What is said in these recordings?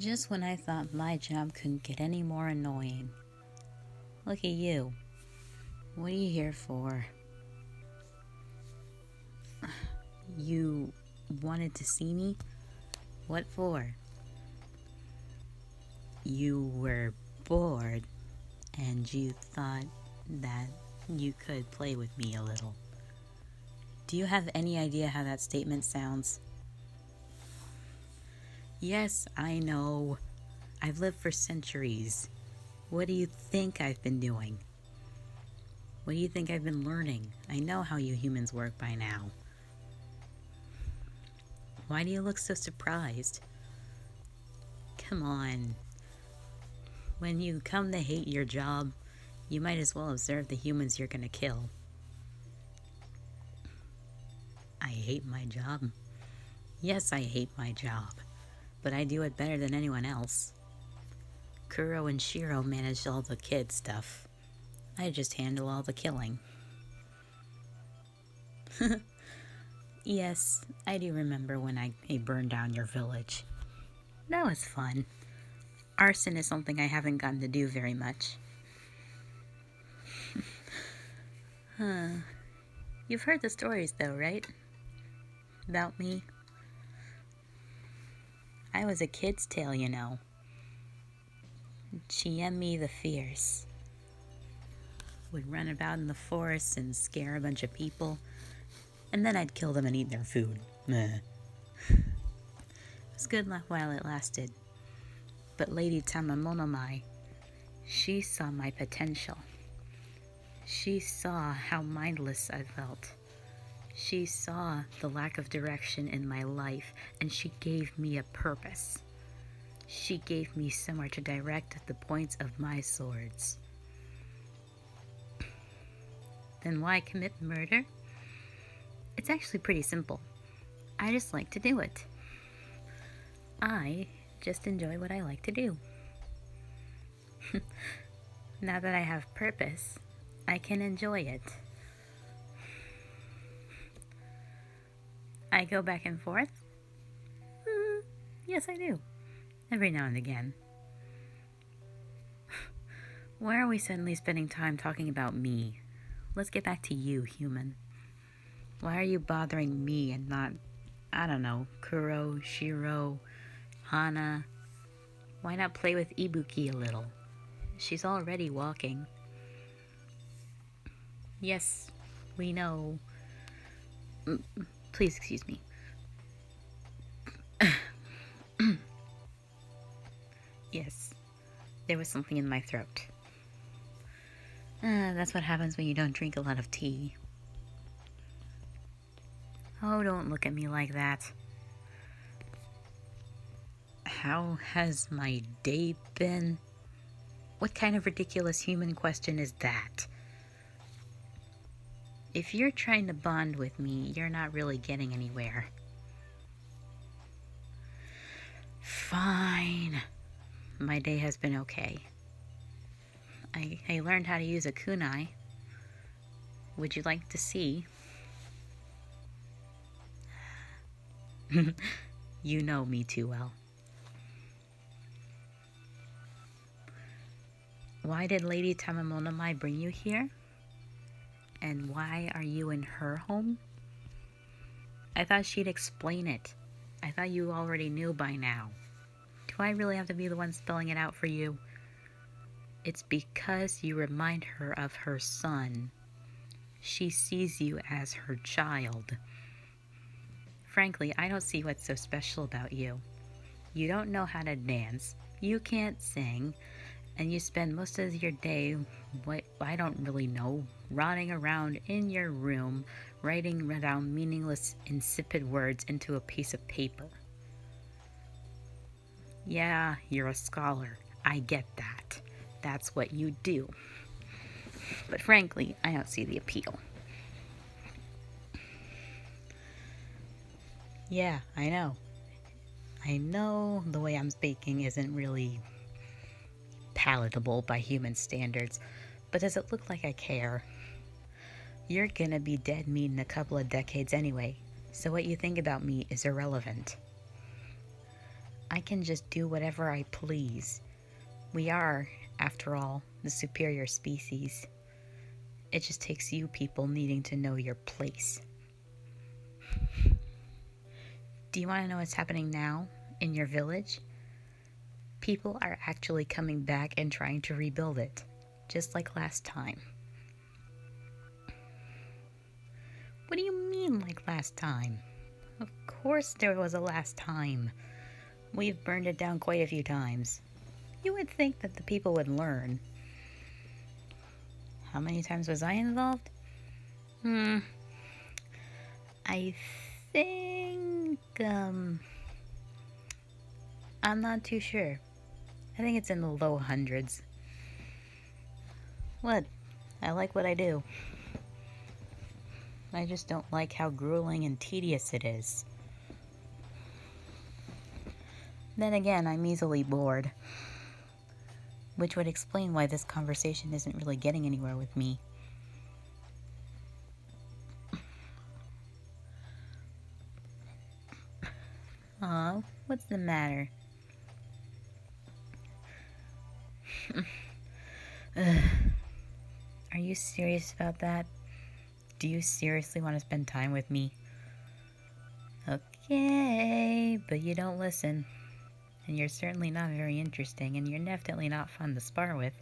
Just when I thought my job couldn't get any more annoying. Look at you. What are you here for? You wanted to see me? What for? You were bored and you thought that you could play with me a little. Do you have any idea how that statement sounds? Yes, I know. I've lived for centuries. What do you think I've been doing? What do you think I've been learning? I know how you humans work by now. Why do you look so surprised? Come on. When you come to hate your job, you might as well observe the humans you're gonna kill. I hate my job. Yes, I hate my job, but I do it better than anyone else. Kuro and Shiro manage all the kid stuff. I just handle all the killing. Yes, I do remember when I burned down your village. That was fun. Arson is something I haven't gotten to do very much. You've heard the stories though, right? About me? I was a kid's tale, you know. Chiemi the Fierce. Would run about in the forest and scare a bunch of people, and then I'd kill them and eat their food. It was good while it lasted. But Lady Tamamonomai, she saw my potential. She saw how mindless I felt. She saw the lack of direction in my life, and she gave me a purpose. She gave me somewhere to direct the points of my swords. Then why commit murder? It's actually pretty simple. I just like to do it. I just enjoy what I like to do. Now that I have purpose, I can enjoy it. I go back and forth? Yes, I do. Every now and again. Why are we suddenly spending time talking about me? Let's get back to you, human. Why are you bothering me and not, I don't know, Kuro, Shiro, Hana? Why not play with Ibuki a little? She's already walking. Yes, we know. Please excuse me. Yes, there was something in my throat. That's what happens when you don't drink a lot of tea. Oh, don't look at me like that. How has my day been? What kind of ridiculous human question is that? If you're trying to bond with me, you're not really getting anywhere. Fine. My day has been okay. I learned how to use a kunai. Would you like to see? You know me too well. Why did Lady Tamamonomai bring you here? And why are you in her home? I thought she'd explain it. I thought you already knew by now. Do I really have to be the one spelling it out for you? It's because you remind her of her son. She sees you as her child. Frankly, I don't see what's so special about you. You don't know how to dance, you can't sing, and you spend most of your day, I don't really know, rotting around in your room, writing down meaningless, insipid words into a piece of paper. Yeah, you're a scholar. I get that. That's what you do. But frankly, I don't see the appeal. Yeah, I know. I know the way I'm speaking isn't really palatable by human standards, but does it look like I care? You're gonna be dead meat in a couple of decades anyway, so what you think about me is irrelevant. I can just do whatever I please. We are, after all, the superior species. It just takes you people needing to know your place. Do you want to know what's happening now in your village? People are actually coming back and trying to rebuild it, just like last time. What do you mean, like last time? Of course there was a last time. We've burned it down quite a few times. You would think that the people would learn. How many times was I involved? I think, I'm not too sure. I think it's in the low hundreds. What? I like what I do. I just don't like how grueling and tedious it is. Then again, I'm easily bored. Which would explain why this conversation isn't really getting anywhere with me. Aw, what's the matter? Are you serious about that? Do you seriously want to spend time with me? Okay, but you don't listen. And you're certainly not very interesting, and you're definitely not fun to spar with.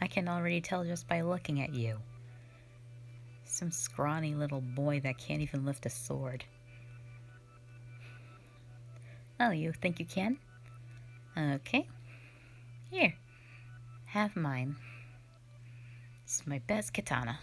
I can already tell just by looking at you. Some scrawny little boy that can't even lift a sword. Oh, you think you can? Okay. Here. Have mine. It's my best katana.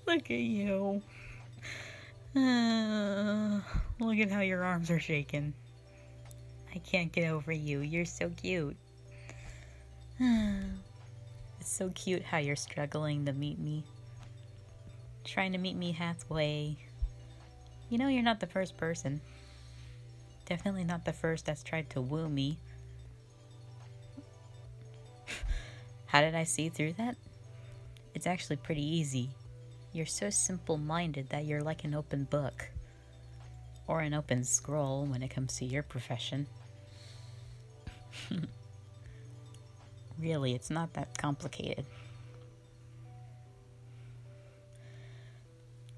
Look at you. Look at how your arms are shaking. I can't get over you. You're so cute. It's so cute how you're struggling to meet me. Trying to meet me halfway. You know you're not the first person. Definitely not the first that's tried to woo me. How did I see through that? It's actually pretty easy. You're so simple-minded that you're like an open book. Or an open scroll when it comes to your profession. Really, it's not that complicated.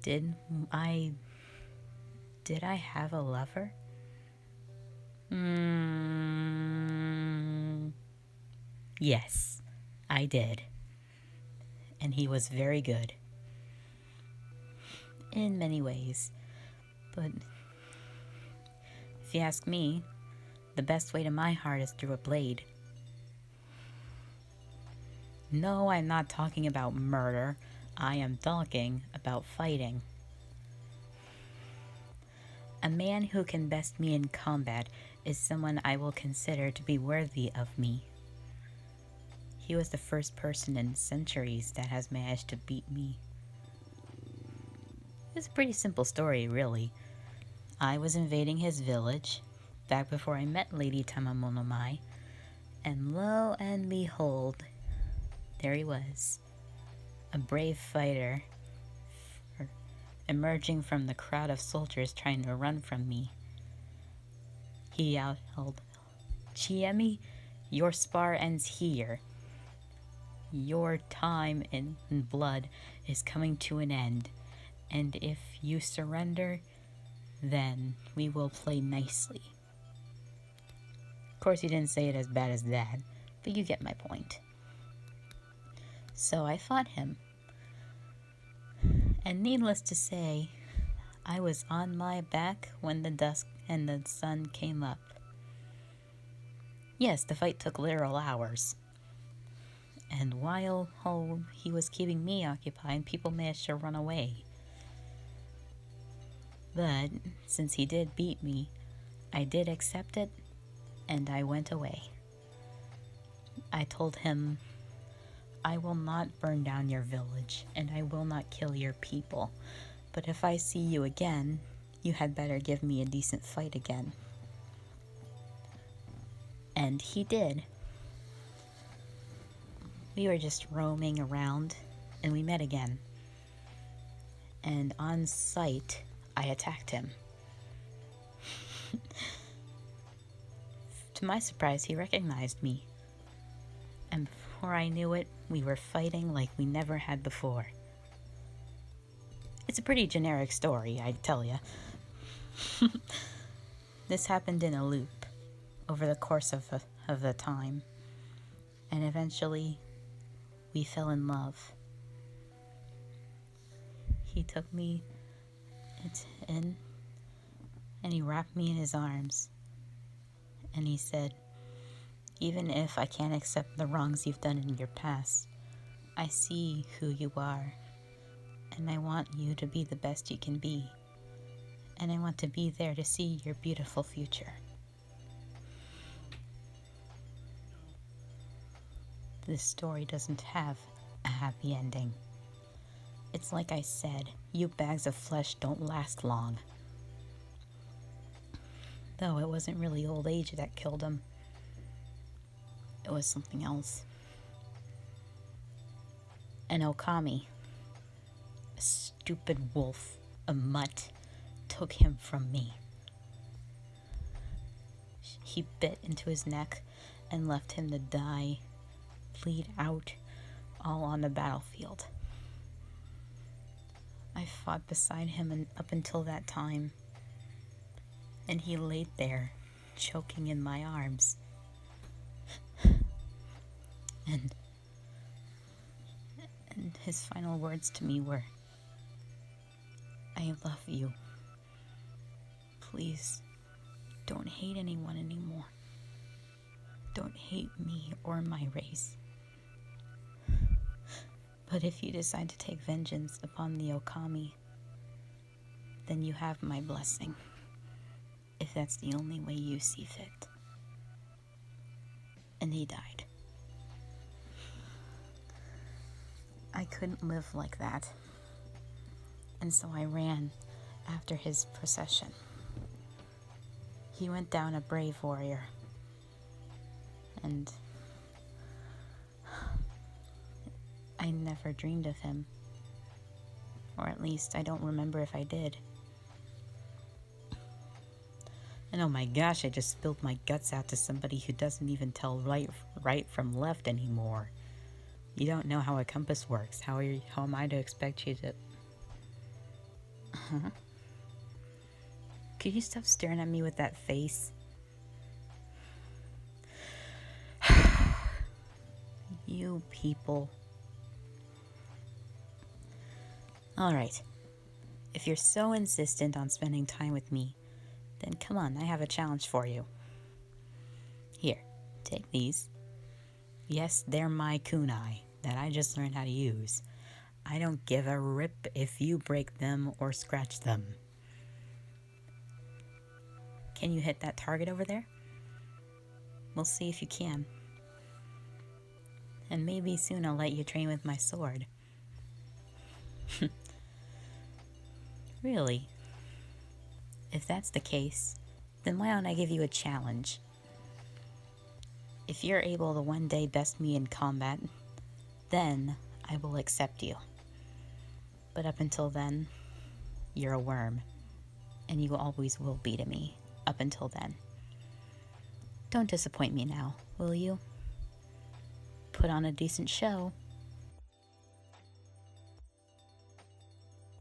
Did I have a lover? Yes, I did. And he was very good. In many ways. But if you ask me, the best way to my heart is through a blade. No, I'm not talking about murder. I am talking about fighting. A man who can best me in combat is someone I will consider to be worthy of me. He was the first person in centuries that has managed to beat me. It's a pretty simple story, really. I was invading his village, back before I met Lady Tamamonomai, and lo and behold, there he was, a brave fighter, emerging from the crowd of soldiers trying to run from me. He yelled, "Chiemi, your spar ends here. Your time in blood is coming to an end, and if you surrender, then we will play nicely." Of course, he didn't say it as bad as that, but you get my point. So I fought him. And needless to say, I was on my back when the dusk and the sun came up. Yes, the fight took literal hours. And while he was keeping me occupied, people managed to run away. But since he did beat me, I did accept it, and I went away. I told him, "I will not burn down your village, and I will not kill your people. But if I see you again, you had better give me a decent fight again." And he did. We were just roaming around, and we met again. and on sight, I attacked him. To my surprise, he recognized me. And before I knew it, we were fighting like we never had before. It's a pretty generic story, I tell ya. This happened in a loop over the course of the time. And eventually, we fell in love. He took me in, and he wrapped me in his arms. And he said, even if I can't accept the wrongs you've done in your past, I see who you are, and I want you to be the best you can be. And I want to be there to see your beautiful future. This story doesn't have a happy ending. It's like I said, you bags of flesh don't last long. Though it wasn't really old age that killed him. It was something else. An Okami, a stupid wolf, a mutt, took him from me. He bit into his neck and left him to die, bleed out, all on the battlefield. I fought beside him up until that time, and he laid there, choking in my arms. And his final words to me were, I love you. Please, don't hate anyone anymore. Don't hate me or my race. But if you decide to take vengeance upon the Okami, then you have my blessing, if that's the only way you see fit. And he died. I couldn't live like that, and so I ran after his procession. He went down a brave warrior, and I never dreamed of him, or at least I don't remember if I did. And oh my gosh, I just spilled my guts out to somebody who doesn't even tell right from left anymore. You don't know how a compass works. How am I to expect you to... Could you stop staring at me with that face? You people. Alright. If you're so insistent on spending time with me, then come on, I have a challenge for you. Here, take these. Yes, they're my kunai that I just learned how to use. I don't give a rip if you break them or scratch them. Can you hit that target over there? We'll see if you can. And maybe soon I'll let you train with my sword. Really? If that's the case, then why don't I give you a challenge? If you're able to one day best me in combat, then I will accept you. But up until then, you're a worm, and you always will be to me up until then. Don't disappoint me now, will you? Put on a decent show.